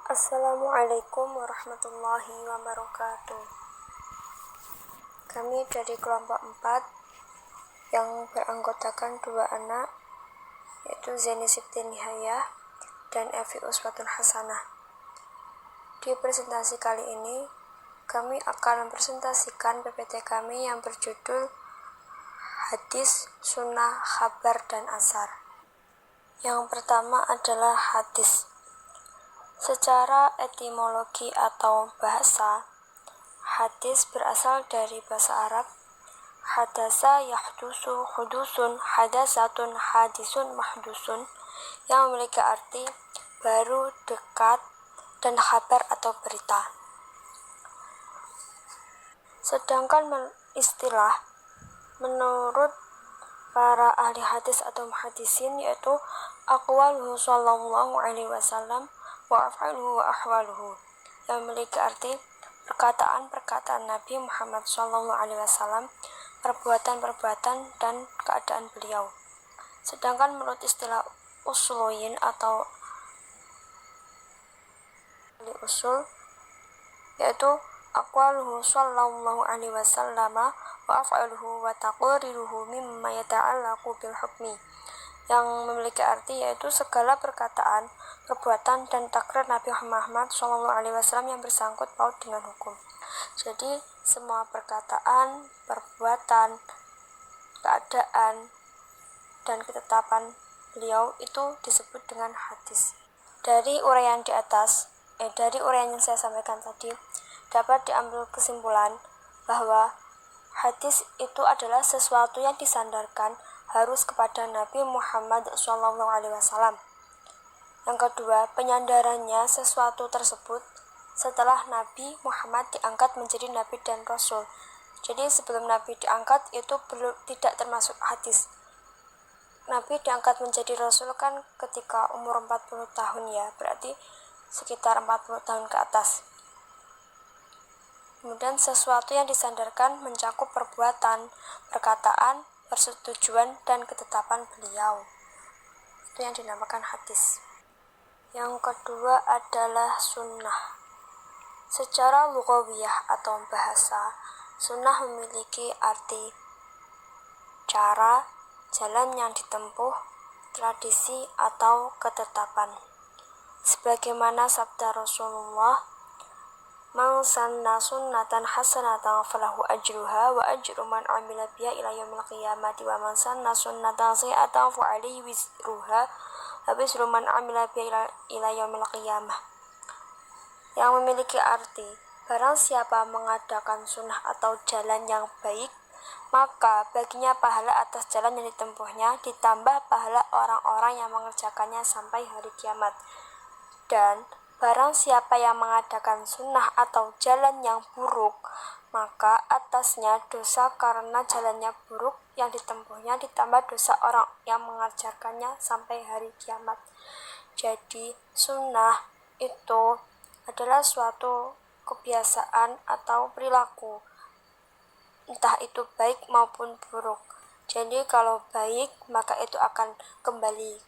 Assalamualaikum warahmatullahi wabarakatuh. Kami dari kelompok 4 yang beranggotakan 2 anak, yaitu Zaini Sibti Nihayah dan Evi Uswatun Hasanah. Di presentasi kali ini, kami akan mempresentasikan PPT kami yang berjudul Hadis, Sunnah, Khabar, dan Asar. Yang pertama adalah hadis. Secara etimologi atau bahasa, hadis berasal dari bahasa Arab hadasa yahdusu hudusun hadasatun hadisun mahdusun, yang memiliki arti baru, dekat, dan kabar atau berita. Sedangkan istilah menurut para ahli hadis atau muhaddisin yaitu aqwaluhu sallallahu alaihi wasallam wa af'aluhu wa ahwaluhu, yang memiliki arti perkataan-perkataan Nabi Muhammad sallallahu alaihi wasallam, perbuatan-perbuatan, dan keadaan beliau. Sedangkan menurut istilah usuluyin atau ahli usul yaitu aqwaluhu sallallahu alaihi wasallam wa af'aluhu wa taqriruhu mimma yata'allaqu bil hukmi, yang memiliki arti yaitu segala perkataan, perbuatan, dan takrir Nabi Muhammad SAW yang bersangkut paut dengan hukum. Jadi semua perkataan, perbuatan, keadaan, dan ketetapan beliau itu disebut dengan hadis. Dari uraian yang saya sampaikan tadi, dapat diambil kesimpulan bahwa hadis itu adalah sesuatu yang disandarkan harus kepada Nabi Muhammad SAW. Yang kedua, penyandarannya sesuatu tersebut setelah Nabi Muhammad diangkat menjadi Nabi dan Rasul. Jadi sebelum Nabi diangkat itu tidak termasuk hadis. Nabi diangkat menjadi Rasul kan ketika umur 40 tahun ya, berarti sekitar 40 tahun ke atas. Kemudian sesuatu yang disandarkan mencakup perbuatan, perkataan, persetujuan, dan ketetapan beliau. Itu yang dinamakan hadis. Yang kedua adalah sunnah. Secara lughawiyah atau bahasa, sunnah memiliki arti cara, jalan yang ditempuh, tradisi, atau ketetapan. Sebagaimana sabda Rasulullah, "Man sanna sunnatan hasanatan falahu ajruha wa ajru man 'amila biha ila yaumil qiyamati wa man sanna sunnatan sayyi'atan fa 'alaihi wizruha wa wizru man 'amila biha ila yaumil qiyamah." Yang memiliki arti, barang siapa mengadakan sunnah atau jalan yang baik, maka baginya pahala atas jalan yang ditempuhnya, ditambah pahala orang-orang yang mengerjakannya sampai hari kiamat. Dan barang siapa yang mengadakan sunnah atau jalan yang buruk, maka atasnya dosa karena jalannya buruk yang ditempuhnya, ditambah dosa orang yang mengerjakannya sampai hari kiamat. Jadi sunnah itu adalah suatu kebiasaan atau perilaku, entah itu baik maupun buruk. Jadi kalau baik maka itu akan kembali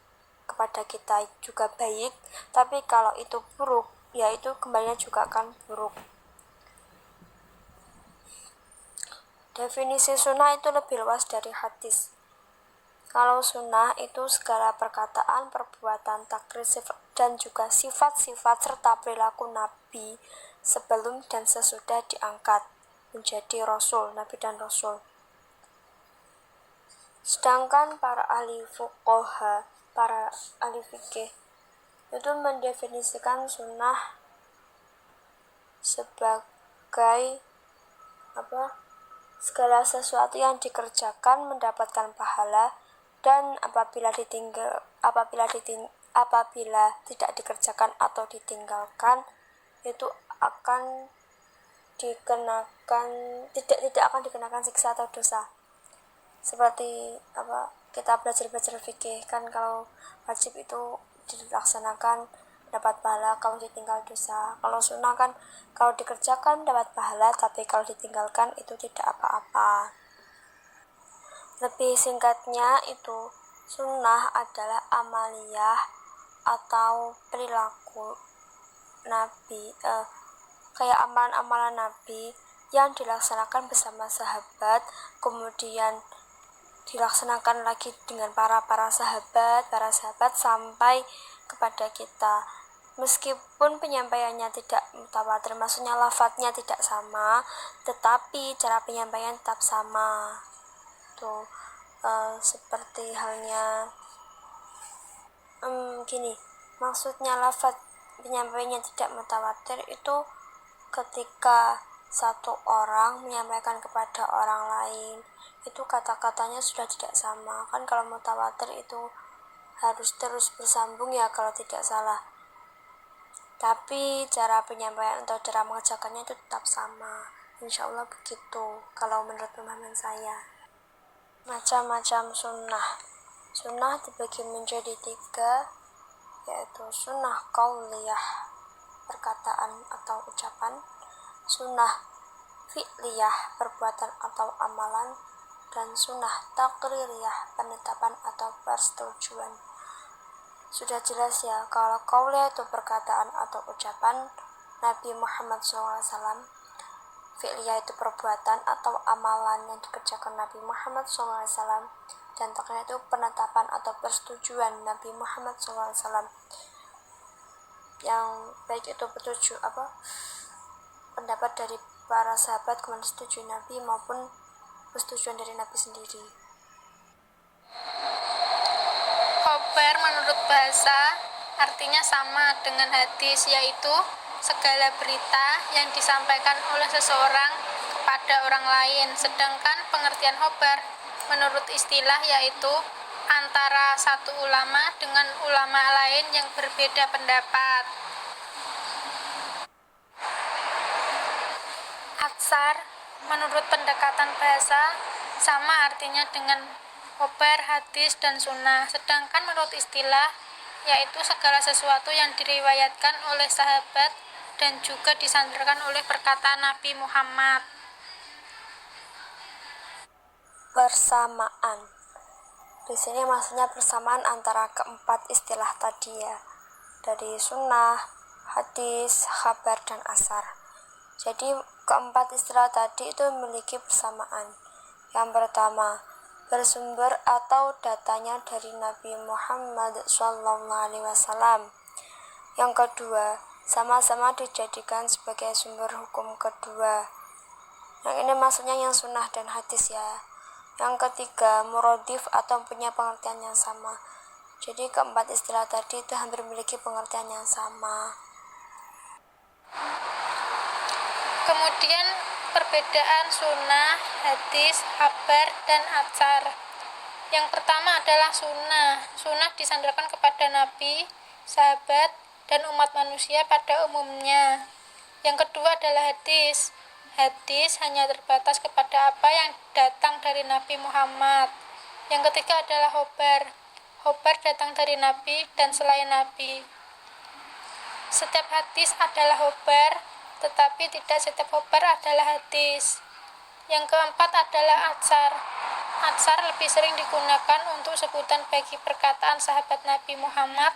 kepada kita juga baik, tapi kalau itu buruk, ya itu kembalinya juga akan buruk. Definisi sunnah itu lebih luas dari hadis. Kalau sunnah itu segala perkataan, perbuatan, takrir, dan juga sifat-sifat serta perilaku Nabi sebelum dan sesudah diangkat menjadi Rasul, Nabi dan Rasul. Sedangkan para ahli fuqaha, para ahli fikih itu mendefinisikan sunnah sebagai segala sesuatu yang dikerjakan mendapatkan pahala, dan apabila tidak dikerjakan atau ditinggalkan itu akan tidak akan dikenakan siksa atau dosa. Seperti kita belajar fikih kan, kalau wajib itu dilaksanakan dapat pahala, kalau ditinggal dosa. Kalau sunnah kan kalau dikerjakan dapat pahala, tapi kalau ditinggalkan itu tidak apa-apa. Lebih singkatnya itu sunnah adalah amaliyah atau perilaku Nabi, kayak amalan-amalan Nabi yang dilaksanakan bersama sahabat, kemudian dilaksanakan lagi dengan para sahabat sampai kepada kita. Meskipun penyampaiannya tidak mutawatir, maksudnya lafadznya tidak sama, tetapi cara penyampaian tetap sama. Tuh, seperti halnya gini, maksudnya lafadz penyampaiannya tidak mutawatir itu ketika satu orang menyampaikan kepada orang lain, itu kata-katanya sudah tidak sama. Kan kalau mutawatir itu harus terus bersambung ya kalau tidak salah. Tapi cara penyampaian atau cara mengerjakannya itu tetap sama. Insya Allah begitu kalau menurut pemahaman saya. Macam-macam sunnah. Sunnah dibagi menjadi 3, yaitu sunnah qauliyah, perkataan atau ucapan, sunnah fi'liyah, perbuatan atau amalan, dan sunnah taqririyah, penetapan atau persetujuan. Sudah jelas ya, kalau qauliyah itu perkataan atau ucapan Nabi Muhammad SAW, fi'liyah itu perbuatan atau amalan yang dikerjakan Nabi Muhammad SAW, dan taqrir itu penetapan atau persetujuan Nabi Muhammad SAW, yang baik itu pendapat dari para sahabat, kemudian setuju Nabi maupun persetujuan dari Nabi sendiri. Khobar menurut bahasa artinya sama dengan hadis, yaitu segala berita yang disampaikan oleh seseorang kepada orang lain. Sedangkan pengertian khobar menurut istilah yaitu antara satu ulama dengan ulama lain yang berbeda pendapat. Atsar menurut pendekatan bahasa sama artinya dengan khobar, hadis, dan sunnah. Sedangkan menurut istilah yaitu segala sesuatu yang diriwayatkan oleh sahabat dan juga disandarkan oleh perkataan Nabi Muhammad. Persamaan. Di sini maksudnya persamaan antara keempat istilah tadi ya, dari sunnah, hadis, khabar, dan asar. Jadi keempat istilah tadi itu memiliki persamaan. Yang pertama, bersumber atau datanya dari Nabi Muhammad SAW. Yang kedua, sama-sama dijadikan sebagai sumber hukum kedua. Yang ini maksudnya yang sunnah dan hadis ya. Yang ketiga, muradif atau punya pengertian yang sama. Jadi keempat istilah tadi itu hampir memiliki pengertian yang sama. Kemudian perbedaan sunnah, hadis, khabar, dan atsar. Yang pertama adalah sunnah. Sunnah disandarkan kepada Nabi, sahabat, dan umat manusia pada umumnya. Yang kedua adalah hadis. Hadis hanya terbatas kepada apa yang datang dari Nabi Muhammad. Yang ketiga adalah khobar. Khobar datang dari Nabi dan selain Nabi. Setiap hadis adalah khobar, tetapi tidak setiap khobar adalah hadis. Yang keempat adalah atsar. Atsar lebih sering digunakan untuk sebutan bagi perkataan sahabat Nabi Muhammad,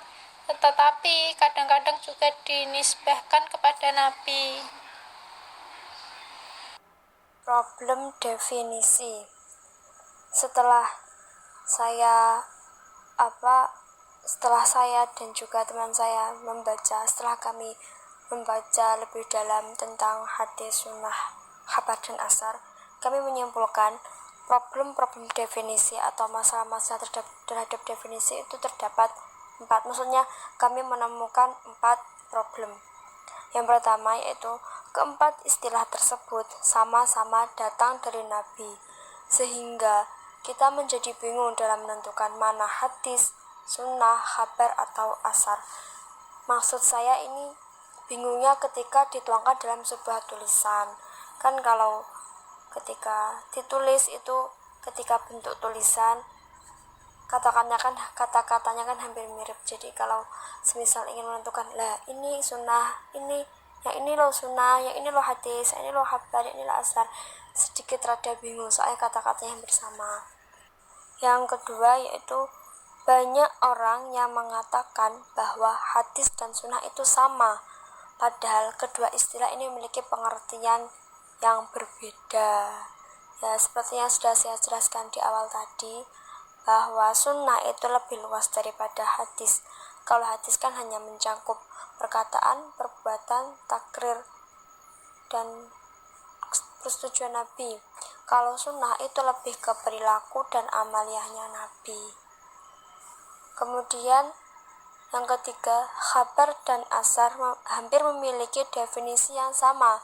tetapi kadang-kadang juga dinisbahkan kepada Nabi. Problem definisi. Setelah saya dan juga teman saya setelah kami membaca lebih dalam tentang hadis, sunnah, khabar, dan asar, kami menyimpulkan problem-problem definisi atau masalah-masalah terhadap definisi itu terdapat 4. Maksudnya kami menemukan 4 problem. Yang pertama yaitu keempat istilah tersebut sama-sama datang dari Nabi, sehingga kita menjadi bingung dalam menentukan mana hadis, sunnah, khabar, atau asar. Maksud saya ini bingungnya ketika dituangkan dalam sebuah tulisan. Kan kalau ketika ditulis itu, ketika bentuk tulisan kata-katanya kan hampir mirip. Jadi kalau semisal ingin menentukan, lah ini sunnah, yang ini loh sunnah, yang ini loh hadis, yang ini loh khabar, yang ini loh asar, sedikit rada bingung soalnya kata-katanya hampir sama. Yang kedua yaitu banyak orang yang mengatakan bahwa hadis dan sunnah itu sama, Padahal kedua istilah ini memiliki pengertian yang berbeda. Ya, seperti yang sudah saya jelaskan di awal tadi, bahwa sunnah itu lebih luas daripada hadis. Kalau hadis kan hanya mencakup perkataan, perbuatan, takrir, dan persetujuan Nabi. Kalau sunnah itu lebih ke perilaku dan amaliyahnya Nabi. Kemudian yang ketiga, khabar dan asar hampir memiliki definisi yang sama,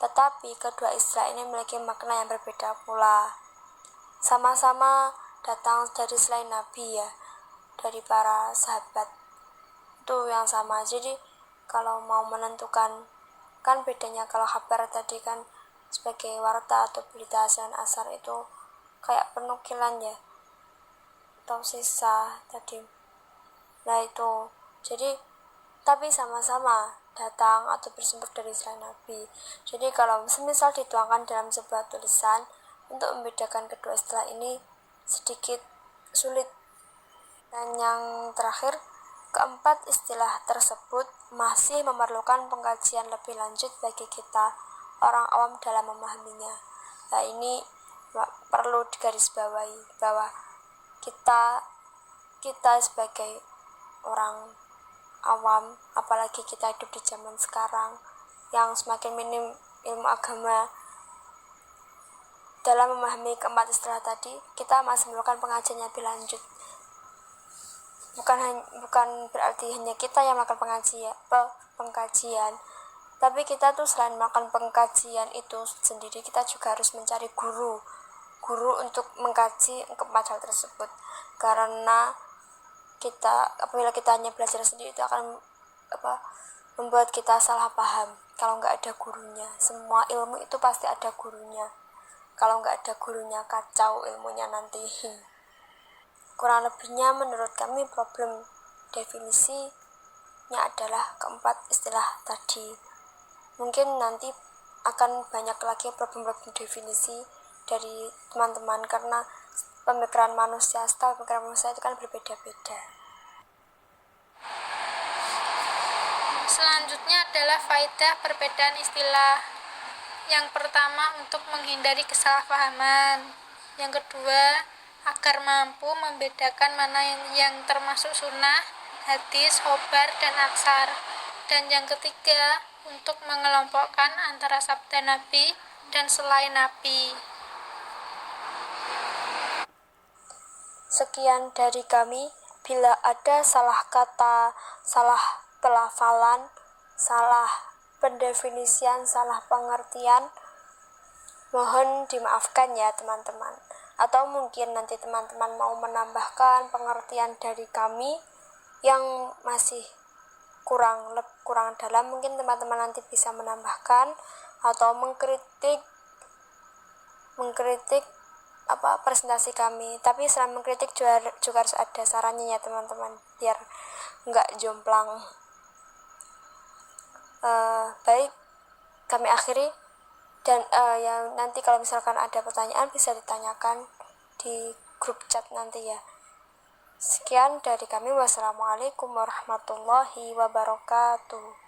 tetapi kedua istilah ini memiliki makna yang berbeda pula. Sama-sama datang dari selain Nabi ya, dari para sahabat, itu yang sama. Jadi kalau mau menentukan, kan bedanya kalau khabar tadi kan sebagai warta atau berita, dan asar itu kayak penukilan ya, atau sisa tadi. Nah itu, jadi tapi sama-sama datang atau bersumber dari selain Nabi. Jadi kalau semisal dituangkan dalam sebuah tulisan, untuk membedakan kedua istilah ini sedikit sulit. Dan yang terakhir, keempat istilah tersebut masih memerlukan pengkajian lebih lanjut bagi kita orang awam dalam memahaminya. Nah ini perlu digarisbawahi bahwa kita sebagai orang awam, apalagi kita hidup di zaman sekarang yang semakin minim ilmu agama, dalam memahami keempat istilah tadi kita masih memerlukan pengajian lebih lanjut. Bukan berarti hanya kita yang melakukan pengkajian, tapi kita tuh selain melakukan pengkajian itu sendiri, kita juga harus mencari guru untuk mengkaji keempat hal tersebut. Karena apabila kita hanya belajar sendiri, itu akan membuat kita salah paham. Kalau nggak ada gurunya, semua ilmu itu pasti ada gurunya. Kalau nggak ada gurunya, kacau ilmunya nanti. Kurang lebihnya menurut kami problem definisinya adalah keempat istilah tadi. Mungkin nanti akan banyak lagi problem-problem definisi dari teman-teman, karena pemikiran manusia itu kan berbeda-beda. Selanjutnya adalah faedah perbedaan istilah. Yang pertama, untuk menghindari kesalahpahaman. Yang kedua, agar mampu membedakan mana yang termasuk sunnah, hadis, khobar, dan atsar. Dan yang ketiga, untuk mengelompokkan antara sabda Nabi dan selain Nabi. Sekian dari kami. Bila ada salah kata, salah pelafalan, salah pendefinisian, salah pengertian, mohon dimaafkan ya teman-teman. Atau mungkin nanti teman-teman mau menambahkan pengertian dari kami yang masih kurang dalam, mungkin teman-teman nanti bisa menambahkan atau mengkritik presentasi kami. Tapi selain mengkritik juga harus ada sarannya ya teman-teman, biar nggak jomplang. Baik, kami akhiri. Dan yang nanti kalau misalkan ada pertanyaan bisa ditanyakan di grup chat nanti ya. Sekian dari kami. Wassalamualaikum warahmatullahi wabarakatuh.